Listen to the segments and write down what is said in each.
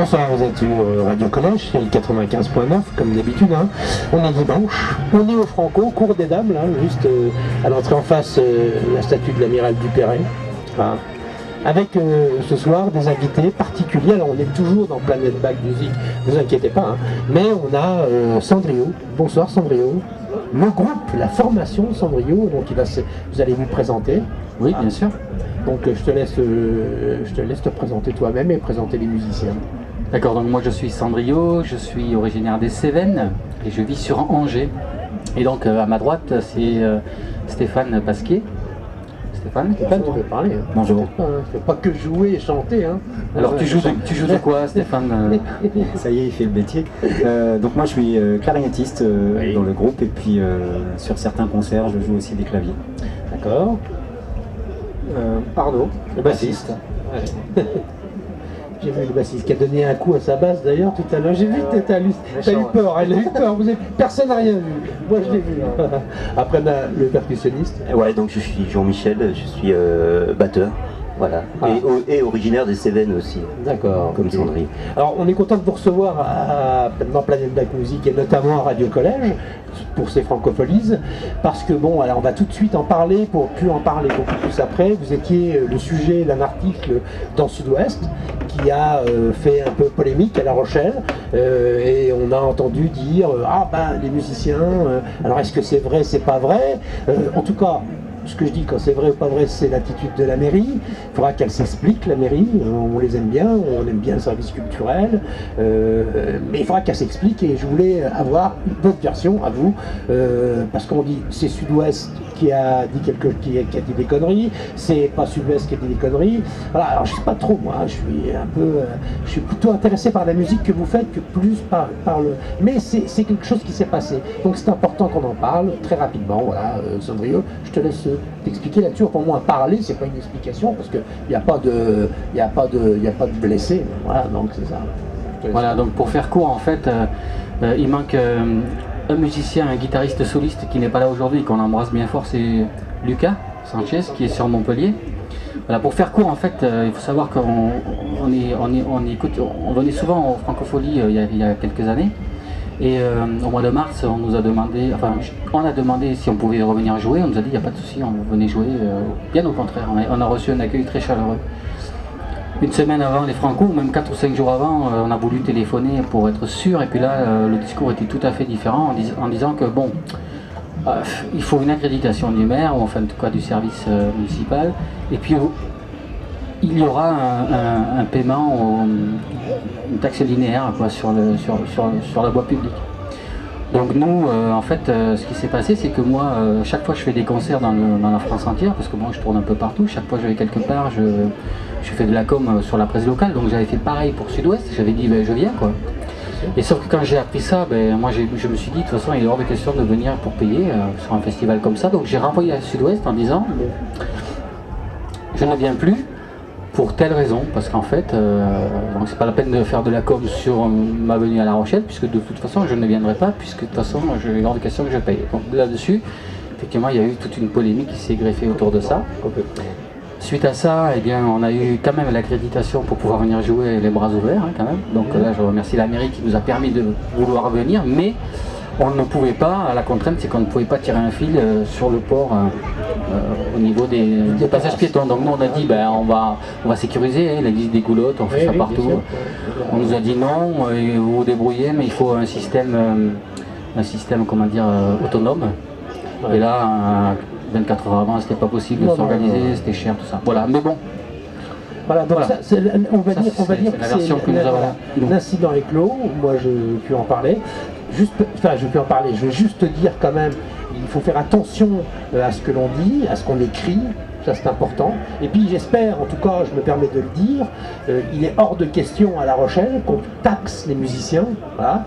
Bonsoir, vous êtes sur Radio Collège, c'est le 95.9 comme d'habitude. Hein. On est dimanche, on est au Franco, cours des dames, là, juste à l'entrée en face, la statue de l'amiral Dupéret. Voilà. Avec ce soir des invités particuliers. Alors on est toujours dans Planète Back Music, ne vous inquiétez pas, hein. Mais on a Cendrillon. Bonsoir Cendrillon. Le groupe, la formation Cendrillon, donc vous allez vous présenter. Oui, bien sûr. Donc je te laisse te présenter toi-même et présenter les musiciens. D'accord, donc moi je suis Cendrillon, je suis originaire des Cévennes et je vis sur Angers. Et donc à ma droite c'est Stéphane Pasquier. Stéphane, tu peux parler. Hein. Bonjour. Tu ne fais pas que jouer et chanter. Hein. Alors tu joues de quoi Stéphane? Ça y est, il fait le métier. Donc moi je suis clarinettiste dans le groupe et puis sur certains concerts je joue aussi des claviers. D'accord. Arnaud, le bassiste. Ouais. J'ai vu le bassiste qui a donné un coup à sa basse d'ailleurs tout à l'heure. J'ai vu que t'as eu peur, elle a eu peur. Personne n'a rien vu. Moi je l'ai vu. Après le percussionniste. Ouais, donc je suis Jean-Michel, je suis batteur. Voilà, et originaire des Cévennes aussi. D'accord. Comme Cendrillon. Alors on est content de vous recevoir dans Planète Back Music et notamment à Radio Collège pour ces francopholies, parce que bon, alors on va tout de suite en parler pour plus en parler beaucoup plus après. Vous étiez le sujet d'un article dans Sud-Ouest qui a fait un peu polémique à La Rochelle et on a entendu dire ah ben les musiciens, alors est-ce que c'est vrai, c'est pas vrai, en tout cas. Ce que je dis, quand c'est vrai ou pas vrai, c'est l'attitude de la mairie. Il faudra qu'elle s'explique, la mairie. On les aime bien, on aime bien le service culturel. Mais il faudra qu'elle s'explique et je voulais avoir votre version à vous. Parce qu'on dit c'est Sud-Ouest qui a dit des conneries, c'est pas Sud-Ouest qui a dit des conneries. Voilà, alors je sais pas trop, moi, je suis plutôt intéressé par la musique que vous faites que plus par le. Mais c'est quelque chose qui s'est passé. Donc c'est important qu'on en parle très rapidement. Voilà, Cendrillon, je te laisse t'expliquer là-dessus. Pour moi, parler, c'est pas une explication parce qu'il n'y a pas de blessés. Voilà, donc c'est ça. Voilà, donc pour faire court, en fait, il manque un musicien, un guitariste soliste qui n'est pas là aujourd'hui, qu'on embrasse bien fort, c'est Lucas Sanchez qui est sur Montpellier. Voilà, pour faire court, en fait, il faut savoir qu'on venait souvent aux Francopholies il y a quelques années. Et au mois de mars, on nous a demandé, on a demandé si on pouvait revenir jouer. On nous a dit il n'y a pas de souci, on venait jouer. Bien au contraire, on a reçu un accueil très chaleureux. Une semaine avant les Franco, ou même 4 ou 5 jours avant, on a voulu téléphoner pour être sûr. Et puis là, le discours était tout à fait différent en disant que bon, il faut une accréditation du maire, ou enfin en tout cas du service municipal. Et puis il y aura un paiement, une taxe linéaire quoi, sur la voie publique. Donc nous, en fait, ce qui s'est passé, c'est que moi, chaque fois je fais des concerts dans la France entière, parce que moi je tourne un peu partout, chaque fois je vais quelque part, je fais de la com sur la presse locale, donc j'avais fait pareil pour Sud-Ouest, j'avais dit ben, je viens quoi. Et sauf que quand j'ai appris ça, ben, moi je me suis dit de toute façon il est hors de question de venir pour payer sur un festival comme ça, donc j'ai renvoyé à Sud-Ouest en disant je ne viens plus. Pour telle raison, parce qu'en fait, donc c'est pas la peine de faire de la com sur ma venue à La Rochelle, puisque de toute façon je ne viendrai pas, puisque de toute façon il est hors de question que je paye. Donc là-dessus, effectivement, il y a eu toute une polémique qui s'est greffée autour de ça. Suite à ça, eh bien, on a eu quand même l'accréditation pour pouvoir venir jouer les bras ouverts, hein, quand même. Donc là, je remercie la mairie qui nous a permis de vouloir venir, mais on ne pouvait pas, la contrainte c'est qu'on ne pouvait pas tirer un fil sur le port au niveau des passages piétons. Donc nous on a dit ben, on va sécuriser, il existe des goulottes, on fait ça partout. On nous a dit non, vous vous débrouillez, mais il faut un système comment dire, autonome. Et là, 24 heures avant, c'était pas possible de s'organiser, c'était cher, tout ça. Voilà, mais bon. Voilà, donc voilà. On va dire que l'incident est clos, moi je peux en parler. Je vais juste te dire quand même, il faut faire attention à ce que l'on dit, à ce qu'on écrit, ça c'est important. Et puis j'espère, en tout cas je me permets de le dire, il est hors de question à La Rochelle qu'on taxe les musiciens, voilà,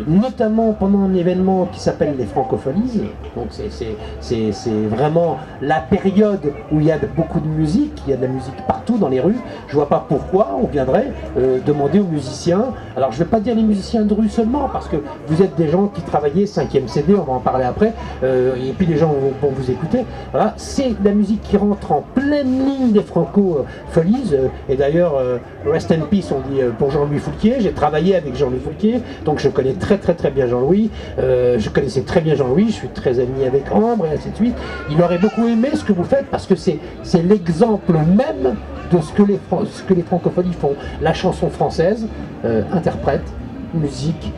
notamment pendant un événement qui s'appelle les Francopholies. Donc c'est vraiment la période où il y a beaucoup de musique, il y a de la musique partout dans les rues. Je vois pas pourquoi on viendrait demander aux musiciens, alors je vais pas dire les musiciens de rue seulement, parce que vous êtes des gens qui travaillaient 5e CD, on va en parler après, et puis les gens vont vous écouter. Voilà, c'est la musique qui rentre entre en pleine ligne des Franco-Folies. Et d'ailleurs, rest in peace, on dit pour Jean-Louis Foulquier. J'ai travaillé avec Jean-Louis Foulquier, donc je connais très bien Jean-Louis. Je connaissais très bien Jean-Louis, je suis très ami avec Ambre et ainsi de suite. Il aurait beaucoup aimé ce que vous faites parce que c'est l'exemple même de ce que les francophonies font. La chanson française, interprète, musique,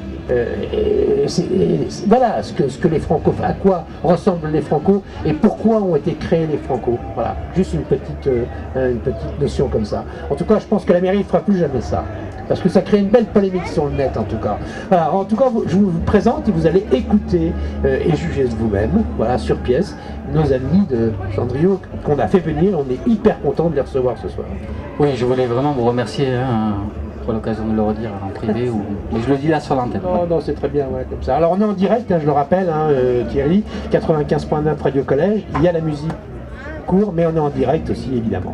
voilà ce que les Franco, à quoi ressemblent les Franco et pourquoi ont été créés les Franco. Voilà, juste une petite notion comme ça. En tout cas, je pense que la mairie ne fera plus jamais ça. Parce que ça crée une belle polémique sur le net en tout cas. Voilà, en tout cas, je vous présente et vous allez écouter et juger de vous-même, voilà, sur pièce, nos amis de Cendrillon qu'on a fait venir. On est hyper content de les recevoir ce soir. Oui, je voulais vraiment vous remercier pour l'occasion de le redire en privé, mais je le dis là sur l'antenne. Non, c'est très bien, ouais, comme ça. Alors on est en direct, hein, je le rappelle, hein, Thierry, 95.9 Radio Collège, il y a la musique court, mais on est en direct aussi évidemment.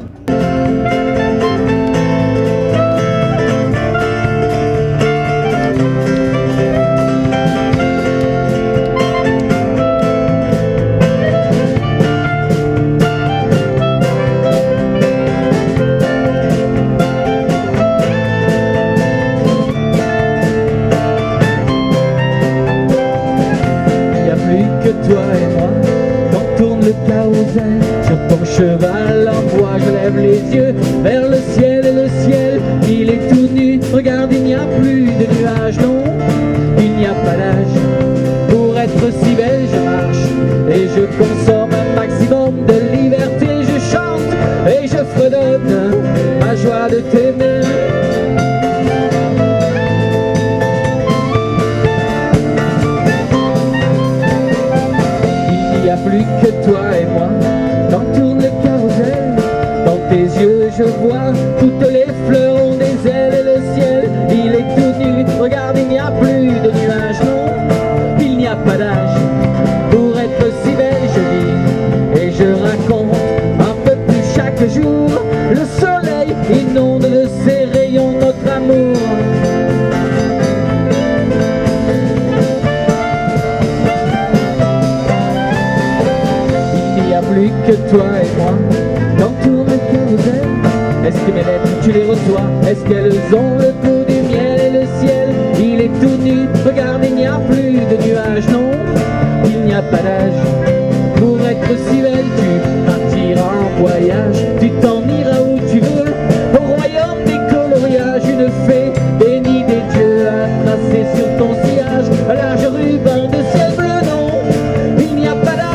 Sur ton cheval en bois, je lève les yeux vers le ciel et le ciel, il est tout nu. Regarde, il n'y a plus de nuages, non, il n'y a pas d'âge pour être si belle. Je marche et je consomme un maximum de liberté. Je chante et je fredonne ma joie de t'aimer. Il n'y a plus que toi et moi. Quand tourne le carrousel, dans tes yeux je vois toutes les fleurs ont des ailes et le ciel, il est tout nu. Regarde, il n'y a plus de nuages, non, il n'y a pas d'âge pour être si belle. Je vis et je raconte un peu plus chaque jour. Le soleil inonde de ses rayons notre amour. Plus que toi et moi, quand tourne le carrousel, est-ce que mes lettres tu les reçois? Est-ce qu'elles ont le goût du miel et le ciel? Il est tout nu, regarde, il n'y a plus de nuages, non, il n'y a pas d'âge pour être si belle. Tu partiras en voyage, tu t'en iras où tu veux, au royaume des coloriages. Une fée bénie des dieux a tracé sur ton sillage un large ruban de ciel bleu, non, il n'y a pas d'âge.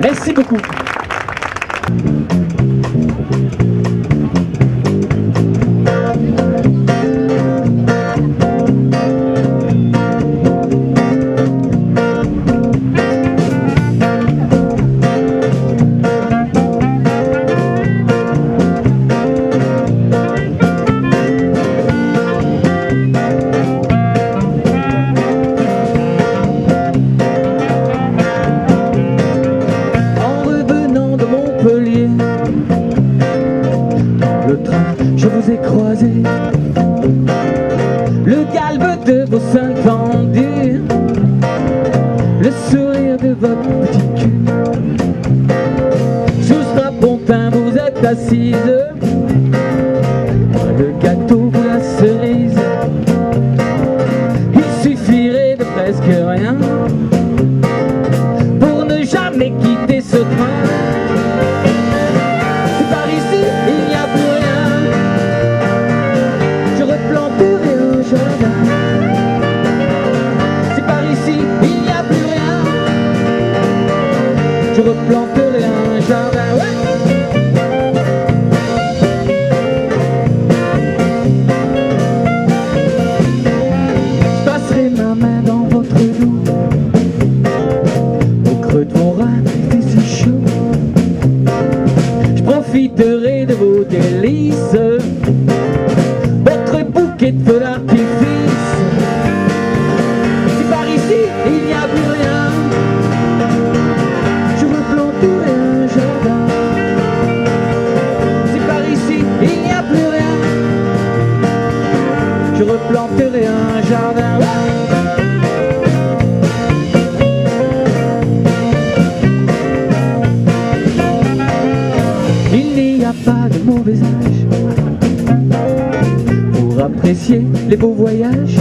Merci beaucoup. de vos seins tendus, le sourire de votre petit cul. Sous strapontin vous êtes assise, le gâteau vous la cerise. Il suffirait de presque rien pour ne jamais quitter ce train. Par ici il n'y a plus rien, je replanterai un jardin. Si par ici il n'y a plus rien, je replanterai un jardin. Ouais. Je passerai ma main dans votre dos, au creux de vos reins, c'est si chaud. Je profiterai de vos délices, votre bouquet de feux d'artifice. Si par ici il n'y a plus rien, je replanterai un jardin. Si par ici il n'y a plus rien, je replanterai un jardin. Il n'y a pas de mauvais âge pour apprécier les beaux voyages,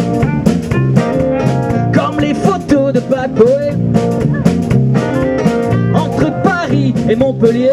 comme les photos de bad boy entre Paris et Montpellier.